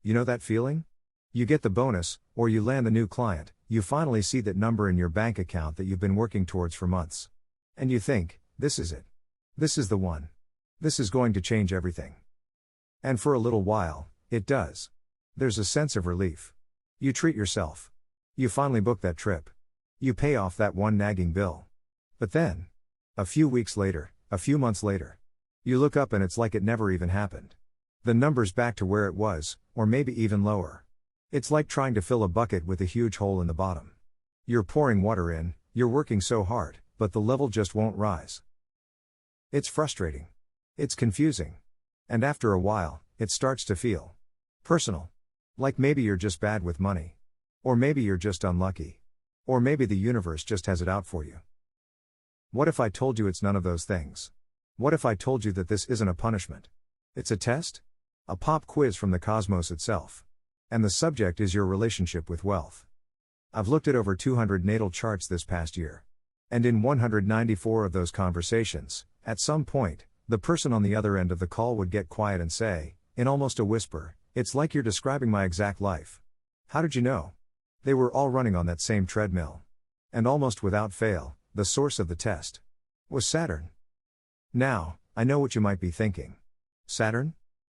You know that feeling? You get the bonus, or you land the new client, you finally see that number in your bank account that you've been working towards for months. And you think, this is it. This is the one. This is going to change everything. And for a little while, it does. There's a sense of relief. You treat yourself. You finally book that trip. You pay off that one nagging bill. But then, a few weeks later, a few months later, you look up and it's like it never even happened. The number's back to where it was, or maybe even lower. It's like trying to fill a bucket with a huge hole in the bottom. You're pouring water in, you're working so hard, but the level just won't rise. It's frustrating. It's confusing. And after a while, it starts to feel personal. Like maybe you're just bad with money. Or maybe you're just unlucky. Or maybe the universe just has it out for you. What if I told you it's none of those things? What if I told you that this isn't a punishment? It's a test? A pop quiz from the cosmos itself. And the subject is your relationship with wealth. I've looked at over 200 natal charts this past year. And in 194 of those conversations, at some point, the person on the other end of the call would get quiet and say, in almost a whisper, "It's like you're describing my exact life." How did you know? They were all running on that same treadmill. And almost without fail, the source of the test was Saturn. Now, I know what you might be thinking. Saturn?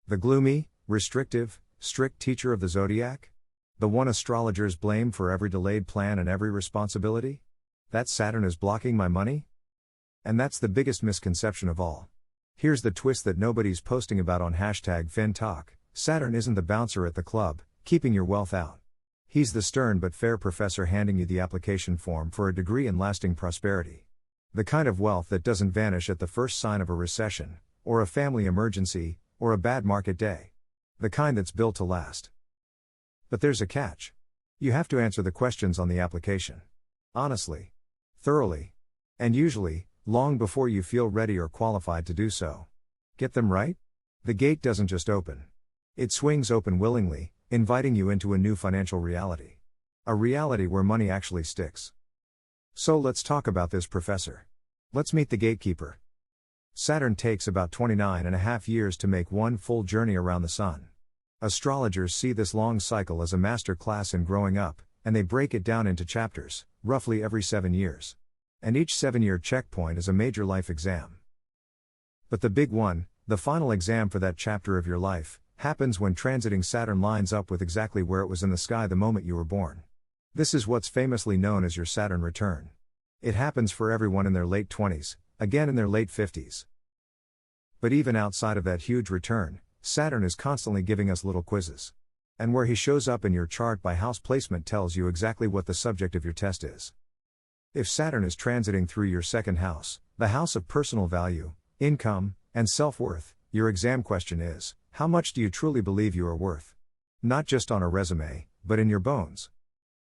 The gloomy, restrictive, strict teacher of the zodiac? The one astrologers blame for every delayed plan and every responsibility? That Saturn is blocking my money? And that's the biggest misconception of all. Here's the twist that nobody's posting about on #FinTalk. Saturn isn't the bouncer at the club, keeping your wealth out. He's the stern but fair professor handing you the application form for a degree in lasting prosperity. The kind of wealth that doesn't vanish at the first sign of a recession, or a family emergency, or a bad market day. The kind that's built to last. But there's a catch. You have to answer the questions on the application. Honestly. Thoroughly. And usually, long before you feel ready or qualified to do so. Get them right? The gate doesn't just open. It swings open willingly, inviting you into a new financial reality. A reality where money actually sticks. So let's talk about this professor. Let's meet the gatekeeper. Saturn takes about 29.5 years to make one full journey around the sun. Astrologers see this long cycle as a master class in growing up, and they break it down into chapters, roughly every 7 years. And each 7-year checkpoint is a major life exam. But the big one, the final exam for that chapter of your life, happens when transiting Saturn lines up with exactly where it was in the sky the moment you were born. This is what's famously known as your Saturn return. It happens for everyone in their late 20s, again in their late 50s. But even outside of that huge return, Saturn is constantly giving us little quizzes. And where he shows up in your chart by house placement tells you exactly what the subject of your test is. If Saturn is transiting through your second house, the house of personal value, income, and self-worth, your exam question is, how much do you truly believe you are worth? Not just on a resume, but in your bones.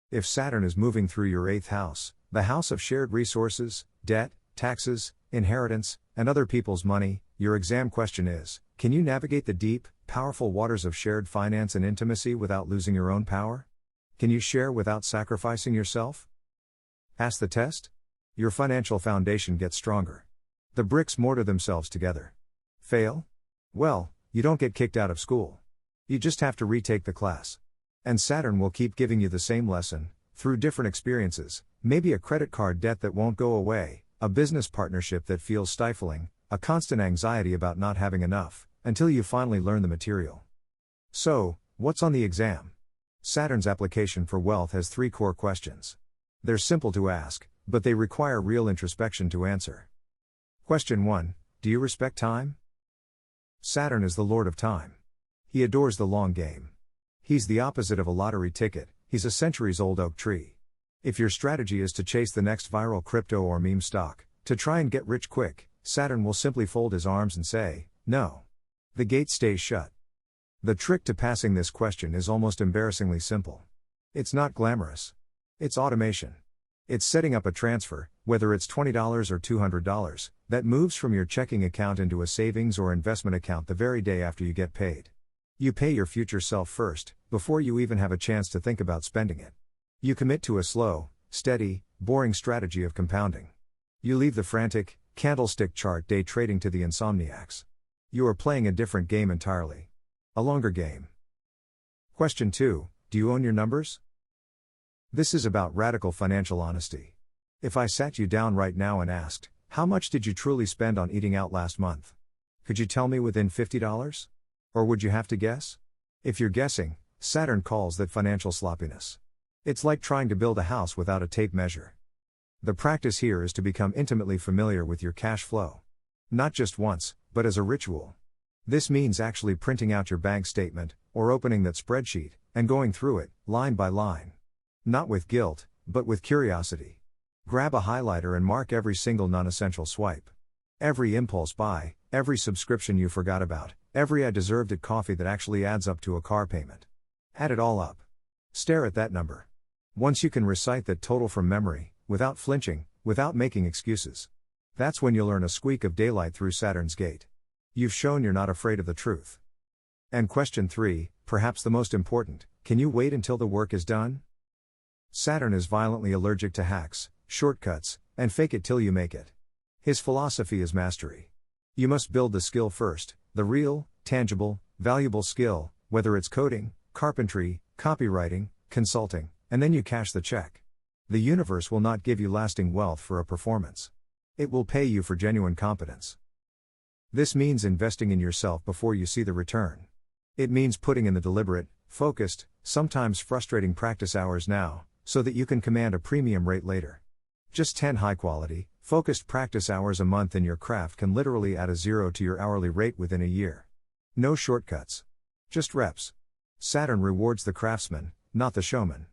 If Saturn is moving through your 8th house, the house of shared resources, debt, taxes, inheritance, and other people's money, your exam question is, can you navigate the deep, powerful waters of shared finance and intimacy without losing your own power? Can you share without sacrificing yourself? Pass the test? Your financial foundation gets stronger. The bricks mortar themselves together. Fail? Well, you don't get kicked out of school. You just have to retake the class. And Saturn will keep giving you the same lesson, through different experiences, maybe a credit card debt that won't go away, a business partnership that feels stifling, a constant anxiety about not having enough, until you finally learn the material. So, what's on the exam? Saturn's application for wealth has 3 core questions. They're simple to ask, but they require real introspection to answer. Question 1, do you respect time? Saturn is the lord of time. He adores the long game. He's the opposite of a lottery ticket, he's a centuries-old oak tree. If your strategy is to chase the next viral crypto or meme stock, to try and get rich quick, Saturn will simply fold his arms and say, no. The gate stays shut. The trick to passing this question is almost embarrassingly simple. It's not glamorous. It's automation. It's setting up a transfer, whether it's $20 or $200, that moves from your checking account into a savings or investment account the very day after you get paid. You pay your future self first, before you even have a chance to think about spending it. You commit to a slow, steady, boring strategy of compounding. You leave the frantic, candlestick chart day trading to the insomniacs. You are playing a different game entirely. A longer game. Question 2. Do you own your numbers? This is about radical financial honesty. If I sat you down right now and asked, how much did you truly spend on eating out last month? Could you tell me within $50? Or would you have to guess? If you're guessing, Saturn calls that financial sloppiness. It's like trying to build a house without a tape measure. The practice here is to become intimately familiar with your cash flow. Not just once, but as a ritual. This means actually printing out your bank statement, or opening that spreadsheet, and going through it, line by line. Not with guilt, but with curiosity. Grab a highlighter and mark every single non-essential swipe. Every impulse buy, every subscription you forgot about, every I deserved it coffee that actually adds up to a car payment. Add it all up. Stare at that number. Once you can recite that total from memory, without flinching, without making excuses, that's when you'll earn a squeak of daylight through Saturn's gate. You've shown you're not afraid of the truth. And question 3, perhaps the most important, can you wait until the work is done? Saturn is violently allergic to hacks, shortcuts, and fake it till you make it. His philosophy is mastery. You must build the skill first, the real, tangible, valuable skill, whether it's coding, carpentry, copywriting, consulting, and then you cash the check. The universe will not give you lasting wealth for a performance. It will pay you for genuine competence. This means investing in yourself before you see the return. It means putting in the deliberate, focused, sometimes frustrating practice hours now, so that you can command a premium rate later. Just 10 high-quality, focused practice hours a month in your craft can literally add a zero to your hourly rate within a year. No shortcuts. Just reps. Saturn rewards the craftsman, not the showman.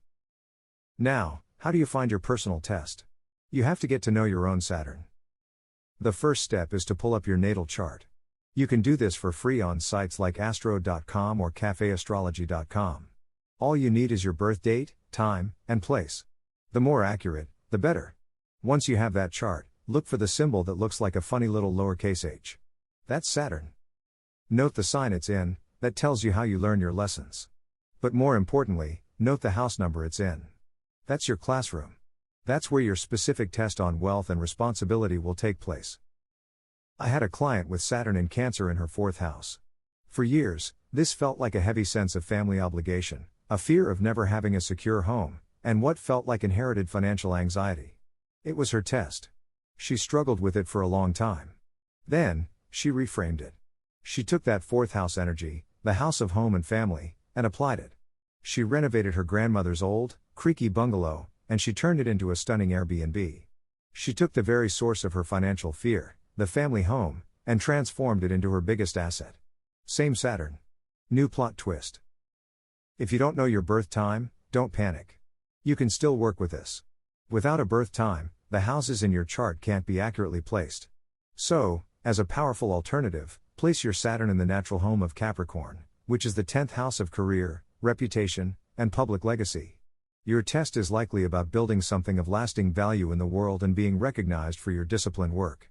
Now, how do you find your personal test? You have to get to know your own Saturn. The first step is to pull up your natal chart. You can do this for free on sites like astro.com or cafeastrology.com. All you need is your birth date, time, and place. The more accurate, the better. Once you have that chart, look for the symbol that looks like a funny little lowercase h. That's Saturn. Note the sign it's in, that tells you how you learn your lessons. But more importantly, note the house number it's in. That's your classroom. That's where your specific test on wealth and responsibility will take place. I had a client with Saturn in Cancer in her 4th house. For years, this felt like a heavy sense of family obligation, a fear of never having a secure home, and what felt like inherited financial anxiety. It was her test. She struggled with it for a long time. Then, she reframed it. She took that 4th house energy, the house of home and family, and applied it. She renovated her grandmother's old, creaky bungalow, and she turned it into a stunning Airbnb. She took the very source of her financial fear, the family home, and transformed it into her biggest asset. Same Saturn. New plot twist. If you don't know your birth time, don't panic. You can still work with this. Without a birth time, the houses in your chart can't be accurately placed. So, as a powerful alternative, place your Saturn in the natural home of Capricorn, which is the 10th house of career, reputation, and public legacy. Your test is likely about building something of lasting value in the world and being recognized for your disciplined work.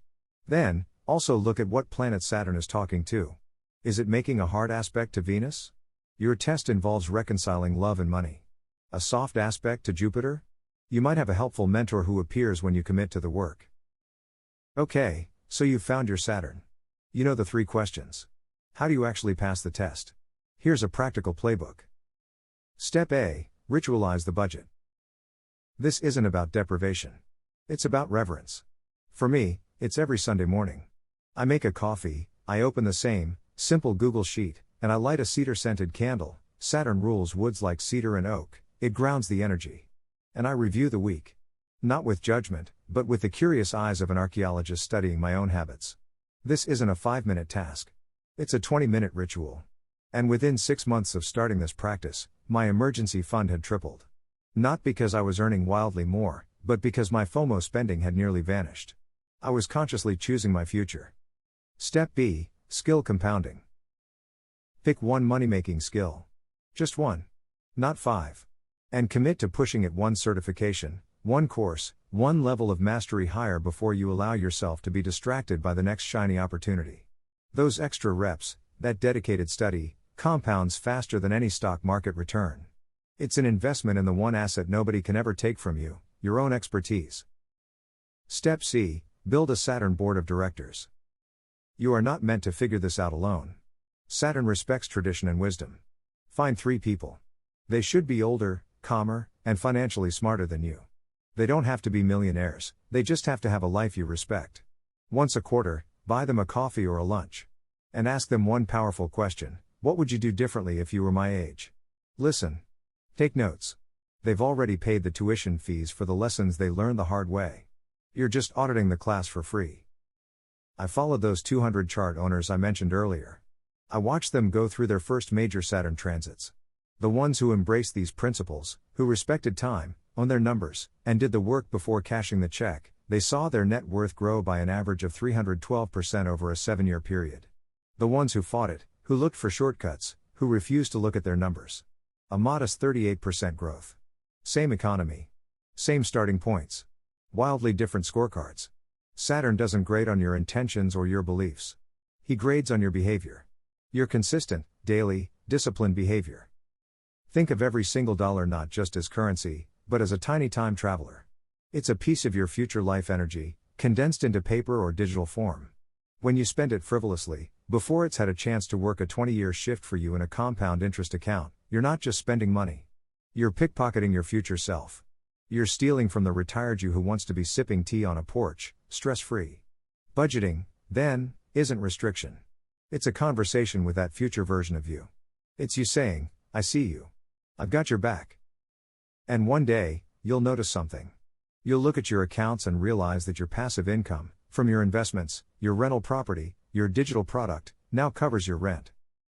Then, also look at what planet Saturn is talking to. Is it making a hard aspect to Venus? Your test involves reconciling love and money. A soft aspect to Jupiter? You might have a helpful mentor who appears when you commit to the work. Okay, so you've found your Saturn. You know the 3 questions. How do you actually pass the test? Here's a practical playbook. Step A. Ritualize the budget. This isn't about deprivation. It's about reverence. For me, it's every Sunday morning. I make a coffee, I open the same, simple Google Sheet, and I light a cedar-scented candle. Saturn rules woods like cedar and oak, it grounds the energy. And I review the week. Not with judgment, but with the curious eyes of an archaeologist studying my own habits. This isn't a 5-minute task. It's a 20-minute ritual. And within 6 months of starting this practice, my emergency fund had tripled. Not because I was earning wildly more, but because my FOMO spending had nearly vanished. I was consciously choosing my future. Step B, skill compounding. Pick one money-making skill. Just one. Not 5. And commit to pushing it one certification, one course, one level of mastery higher before you allow yourself to be distracted by the next shiny opportunity. Those extra reps, that dedicated study, compounds faster than any stock market return. It's an investment in the one asset nobody can ever take from you, your own expertise. Step C, build a Saturn board of directors. You are not meant to figure this out alone. Saturn respects tradition and wisdom. Find 3 people. They should be older, calmer, and financially smarter than you. They don't have to be millionaires, they just have to have a life you respect. Once a quarter, buy them a coffee or a lunch. And ask them one powerful question: what would you do differently if you were my age? Listen. Take notes. They've already paid the tuition fees for the lessons they learned the hard way. You're just auditing the class for free. I followed those 200 chart owners I mentioned earlier. I watched them go through their first major Saturn transits. The ones who embraced these principles, who respected time, owned their numbers, and did the work before cashing the check, they saw their net worth grow by an average of 312% over a 7-year period. The ones who fought it, who looked for shortcuts, who refused to look at their numbers. A modest 38% growth. Same economy. Same starting points. Wildly different scorecards. Saturn doesn't grade on your intentions or your beliefs. He grades on your behavior. Your consistent, daily, disciplined behavior. Think of every single dollar not just as currency, but as a tiny time traveler. It's a piece of your future life energy, condensed into paper or digital form. When you spend it frivolously, before it's had a chance to work a 20-year shift for you in a compound interest account, you're not just spending money. You're pickpocketing your future self. You're stealing from the retired you who wants to be sipping tea on a porch, stress-free. Budgeting, then, isn't restriction. It's a conversation with that future version of you. It's you saying, I see you. I've got your back. And one day, you'll notice something. You'll look at your accounts and realize that your passive income, from your investments, your rental property, your digital product, now covers your rent.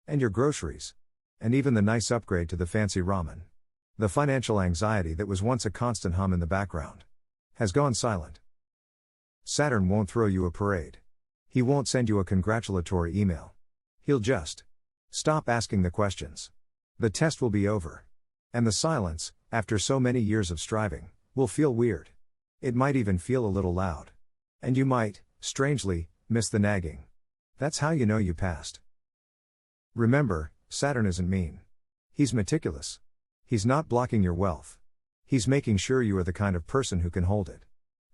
And your groceries. And even the nice upgrade to the fancy ramen. The financial anxiety that was once a constant hum in the background has gone silent. Saturn won't throw you a parade. He won't send you a congratulatory email. He'll just stop asking the questions. The test will be over. And the silence, after so many years of striving, will feel weird. It might even feel a little loud. And you might, strangely, miss the nagging. That's how you know you passed. Remember, Saturn isn't mean. He's meticulous. He's not blocking your wealth. He's making sure you are the kind of person who can hold it.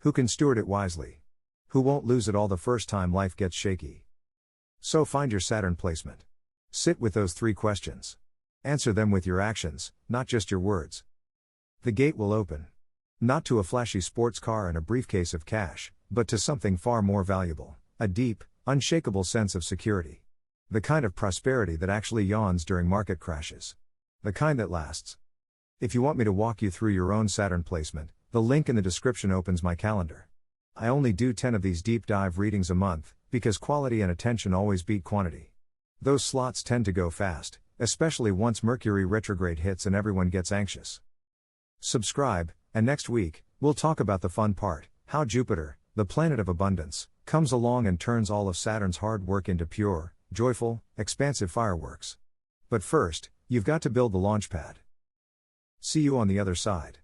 Who can steward it wisely. Who won't lose it all the first time life gets shaky. So find your Saturn placement. Sit with those 3 questions. Answer them with your actions, not just your words. The gate will open. Not to a flashy sports car and a briefcase of cash, but to something far more valuable, a deep, unshakable sense of security. The kind of prosperity that actually yawns during market crashes. The kind that lasts. If you want me to walk you through your own Saturn placement, the link in the description opens my calendar. I only do 10 of these deep dive readings a month, because quality and attention always beat quantity. Those slots tend to go fast, especially once Mercury retrograde hits and everyone gets anxious. Subscribe, and next week, we'll talk about the fun part, how Jupiter, the planet of abundance, comes along and turns all of Saturn's hard work into pure, joyful, expansive fireworks. But first, you've got to build the launch pad. See you on the other side.